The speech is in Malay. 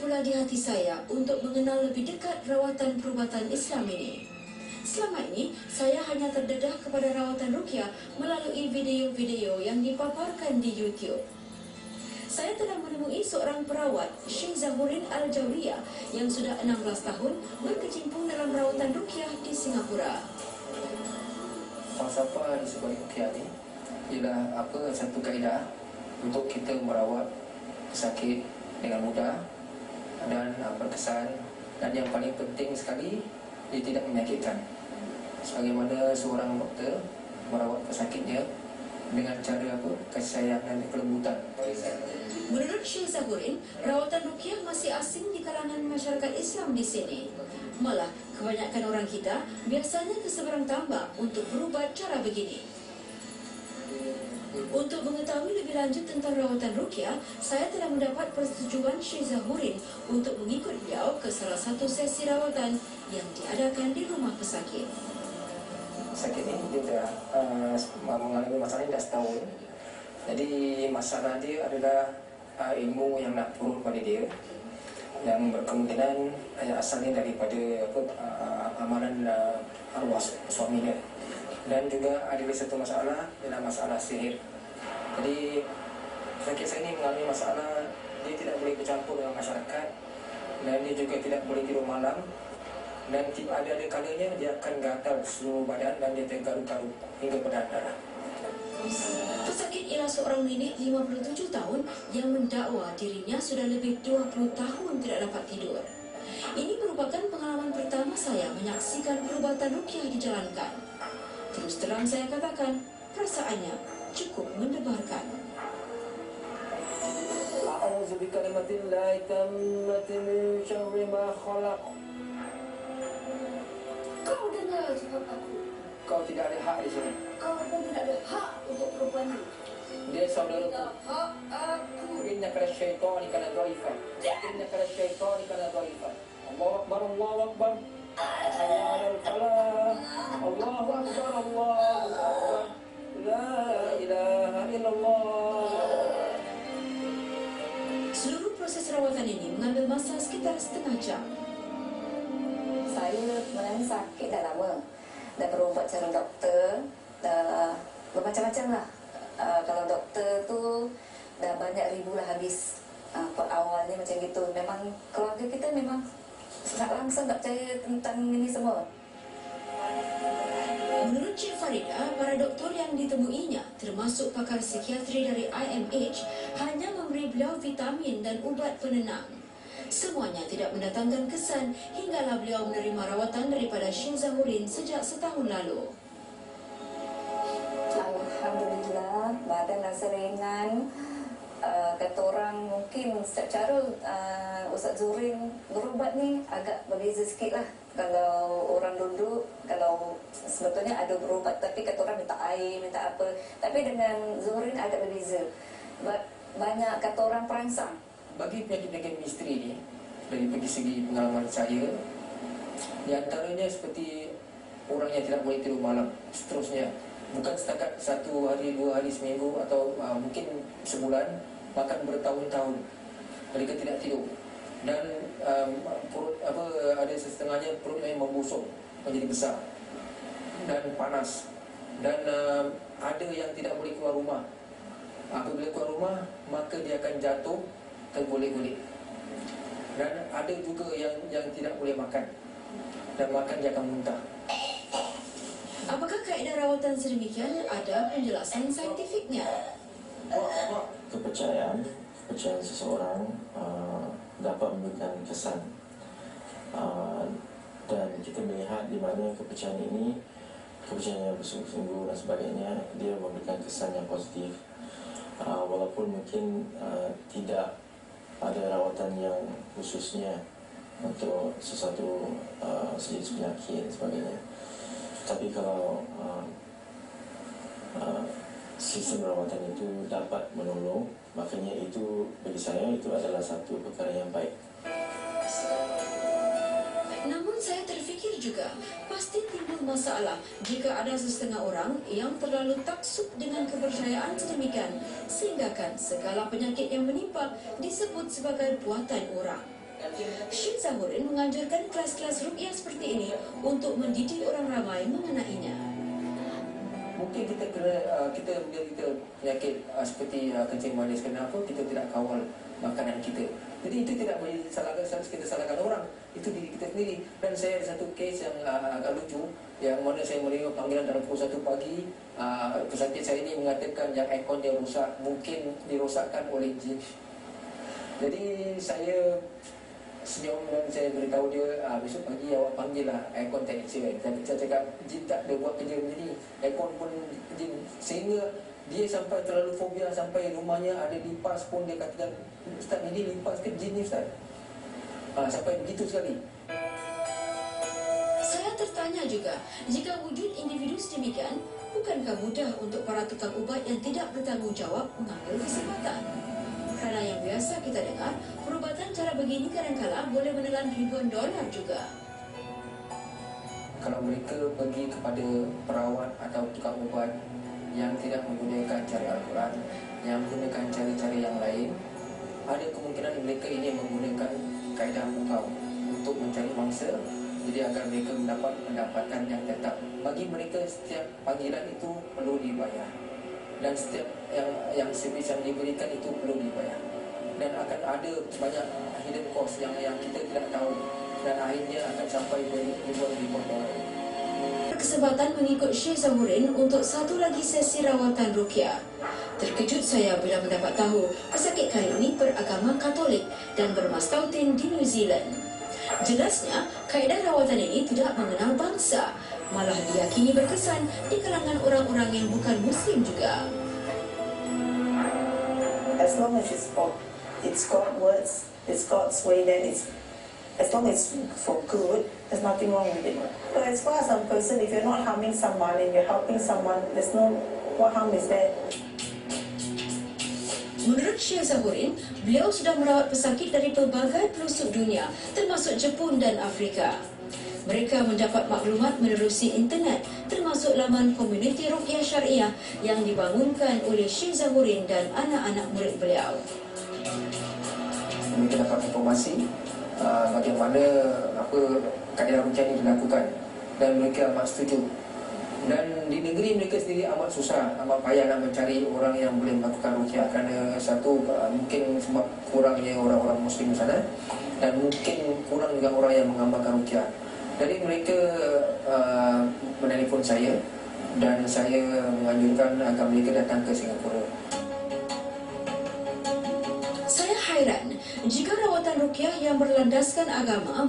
pula di hati saya untuk mengenal lebih dekat rawatan perubatan Islam ini. Selama ini, saya hanya terdedah kepada rawatan ruqyah melalui video-video yang dipaparkan di YouTube. Saya telah menemui seorang perawat, Syekh Zahurin Al-Jawriyah, yang sudah 16 tahun berkecimpung dalam rawatan ruqyah di Singapura. Falsafah di sebalik ruqyah ini ialah satu kaedah untuk kita merawat pesakit dengan mudah dan berkesan, dan yang paling penting sekali, dia tidak menyakitkan. Sebagaimana seorang doktor merawat pesakitnya dengan cara kasih sayang dan kelembutan. Menurut Syekh Zahurin, rawatan ruqyah masih asing di kalangan masyarakat Islam di sini. Malah, kebanyakan orang kita biasanya terseberang tambak untuk berubat cara begini. Untuk mengetahui lebih lanjut tentang rawatan ruqyah, saya telah mendapat persetujuan Syekh Zahurin untuk mengikut beliau ke salah satu sesi rawatan yang diadakan di rumah pesakit. Pesakit ini dia mengalami masalah ini dah setahun. Jadi masalah dia adalah ilmu yang nak turun pada dia, yang berkemungkinan asalnya daripada amalan arwah suami dia. Dan juga ada satu masalah ialah masalah sihir. Jadi sakit saya ini mengalami masalah, dia tidak boleh bercampur dengan masyarakat, dan dia juga tidak boleh tidur malam, dan ada kalanya dia akan gatal seluruh badan dan dia tergaruk-garuk hingga berdarah. Pesakit ialah seorang nenek 57 tahun yang mendakwa dirinya sudah lebih 20 tahun tidak dapat tidur. Ini merupakan pengalaman pertama saya menyaksikan perubatan ruqyah dijalankan. Terus terang saya katakan, perasaannya cukup mendebarkan. A'udzu bikalimatillahi tammati min syarri ma khalaq. Kau dengar cakap aku. Kau tidak ada hak di sini. Kau pun tidak ada hak untuk perempuan ini. Dia saudaraku. Hak aku. Innaka lasyaitan kana dhaifan. Innaka lasyaitan kana dhaifan. Allahu akbar, Allahu akbar. Hayya 'alal falah. Allahu akbar, Allahu akbar. La ilaha illallah. Seluruh proses rawatan ini mengambil masa sekitar setengah jam. Saya mengalami sakit dah lama. Dah berubat cara doktor, dah bermacam-macam lah. Kalau doktor tu dah banyak ribu lah habis. Awalnya macam gitu. Memang keluarga kita memang langsung tak percaya tentang ini semua. Menurut Cik Farida, para doktor yang ditemuinya, termasuk pakar psikiatri dari IMH, hanya memberi beliau vitamin dan ubat penenang. Semuanya tidak mendatangkan kesan hinggalah beliau menerima rawatan daripada Syekh Zahurin sejak setahun lalu. Alhamdulillah, badan rasa ringan. Kata orang mungkin secara Ustaz Zurin berubat ni agak berbeza sikit lah. Kalau orang duduk, kalau sebetulnya ada berubat, tapi kata orang minta air, minta apa. Tapi dengan Zurin agak berbeza. Banyak kata orang perangsang. Bagi penyakit-penyakit misteri ni, dari segi pengalaman saya, di antaranya seperti orang yang tidak boleh tidur malam, seterusnya. Bukan setakat 1 hari, 2 hari, seminggu atau mungkin sebulan, bahkan bertahun-tahun mereka tidak tidur. Dan perut ada setengahnya perut yang membusuk menjadi besar dan panas. Dan ada yang tidak boleh keluar rumah. Apabila keluar rumah, maka dia akan jatuh tergolek-golek. Dan ada juga yang tidak boleh makan, dan makan dia akan muntah. Apakah kaedah rawatan sedemikian? Ada penjelasan saintifiknya. Kepercayaan seseorang dapat memberikan kesan, dan kita melihat di mana kepercayaan ini, kepercayaan yang bersungguh-sungguh dan sebagainya, dia memberikan kesan yang positif. Walaupun mungkin tidak ada rawatan yang khususnya untuk sesuatu sejenis penyakit dan sebagainya. Tapi kalau sistem rawatan itu dapat menolong, makanya itu bagi saya itu adalah satu perkara yang baik. Namun saya terfikir juga, pasti timbul masalah jika ada sesetengah orang yang terlalu taksub dengan kepercayaan sedemikian, sehinggakan segala penyakit yang menimpa disebut sebagai buatan orang. Syed Zahurin menganjurkan kelas-kelas ruqyah seperti ini untuk mendidik orang ramai mengenainya. Mungkin kita kena kita bila kita penyakit seperti kencing manis, kenapa kita tidak kawal makanan kita. Jadi itu tidak boleh kita salahkan orang, itu diri kita sendiri. Dan saya ada satu kes yang agak lucu, yang mana saya menerima panggilan dalam pukul 1 pagi. Pesakit saya ini mengatakan yang aircon dia rosak, mungkin dirosakkan oleh jin. Jadi saya senyum dan saya beritahu dia, besok pagi awak panggil lah aircon technician. Tapi saya cakap, jin tak ada buat kerja macam ni, aircon pun jin. Sehingga dia sampai terlalu fobia, sampai rumahnya ada lipas pun dia katakan, Ustaz ini lipas ke jin ni Ustaz? Sampai begitu sekali. Saya tertanya juga, jika wujud individu sedemikian, bukankah mudah untuk para tukang ubat yang tidak bertanggungjawab mengambil kesempatan? Kerana yang biasa kita dengar, perubatan cara begini kadang-kadang boleh menelan ribuan dolar juga. Kalau mereka pergi kepada perawat atau tukang ubat yang tidak menggunakan cara Al-Quran, yang menggunakan cara-cara yang lain, ada kemungkinan mereka ini menggunakan kaedah mukau untuk mencari mangsa, jadi agar mereka mendapat pendapatan yang tetap. Bagi mereka setiap panggilan itu perlu dibayar, dan setiap yang servis yang diberikan itu perlu dibayar, dan akan ada banyak hidden cost yang kita tidak tahu, dan akhirnya akan sampai ribuan dolar. Kesempatan mengikut Syed Zahurin untuk satu lagi sesi rawatan ruqyah. Terkejut saya bila mendapat tahu pesakit kali ini beragama Katolik dan bermastautin di New Zealand. Jelasnya, kaedah rawatan ini tidak mengenal bangsa, malah diyakini berkesan di kalangan orang-orang yang bukan Muslim juga. As long as it's God's words, it's God's way, then as long as it's for good, there's nothing wrong with it. But as far as I'm concerned, if you're not harming someone and you're helping someone, what harm is there? Menurut Syed Zahurin, beliau sudah merawat pesakit dari pelbagai pelosok dunia, termasuk Jepun dan Afrika. Mereka mendapat maklumat menerusi internet, termasuk laman komuniti ruqyah syariah yang dibangunkan oleh Syed Zahurin dan anak-anak murid beliau. Mereka dapat informasi bagaimana kaedah ruqyah ini dilakukan, dan mereka amat setuju. Dan di negeri mereka sendiri amat susah, amat payah nak mencari orang yang boleh melakukan ruqyah, kerana satu mungkin sebab kurangnya orang-orang Muslim di sana, dan mungkin kurang juga orang yang mengamalkan ruqyah. Jadi mereka menelpon saya, dan saya menganjurkan agar mereka datang ke Singapura. Saya hairan jika rawatan ruqyah yang berlandaskan agama